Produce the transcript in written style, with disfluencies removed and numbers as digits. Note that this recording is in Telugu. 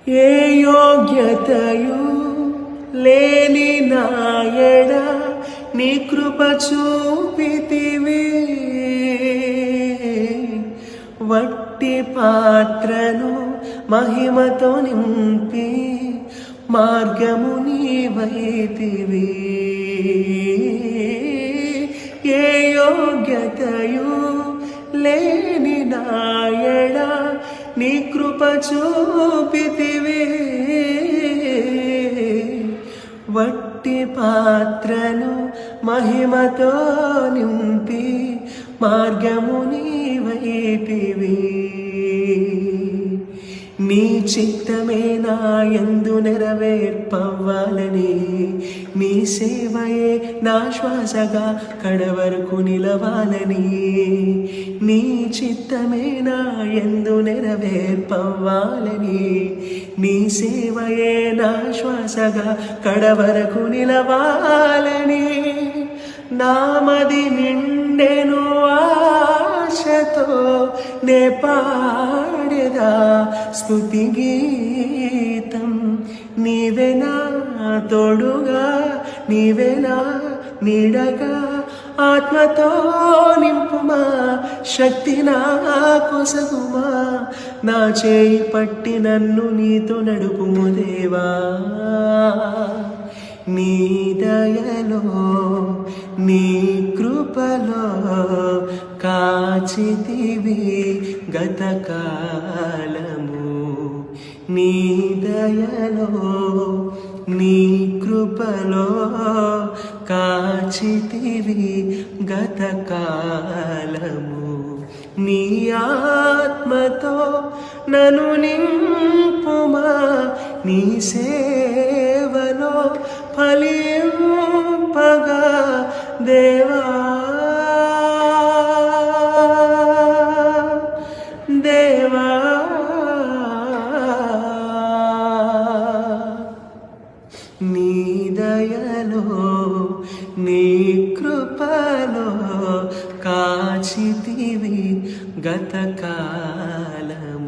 ఏ యోగ్యతయు లేని నాయడ నీ కృప చూపితివి. వట్టి పాత్రను మహిమతో నింపి మార్గము నీవైతివి. ఏ యోగ్యతయు లేని నాయడ నీ కృప చూపితివి. వట్టి పాత్రను మహిమతో నింపి మార్గము నీవైతివి. నీ చిత్తమే నా యందు నెరవేర్పవ్వాలని, నీ సేవయే నా శ్వాసగా కడవరకు నిలవాలని. నీ చిత్తమే నా యందు నెరవేర్పవ్వాలని, నీ సేవయే నా శ్వాసగా కడవరకు నిలవాలని. నామది నిండెను ఆశతో నే పాడెదా స్తుతి గీతం. నీవేనా తోడుగా, నీవేనా నీడగా, ఆత్మతో నింపుమా, శక్తి నా కొసగుమా. నా చేయి పట్టి నన్ను నీతో నడుపుము దేవా. నీ దయలో నీ కృపలో కాచితివి గతకాలము. నీ దయలో నీ కృపలో కాచితివి గతకాలము. నీ ఆత్మతో నన్ను నింపుమా, నీ సేవలో ఫలింపగా దేవా. దేవా నీ దయలో నీ కృపలో కాచితివి గతకాలం.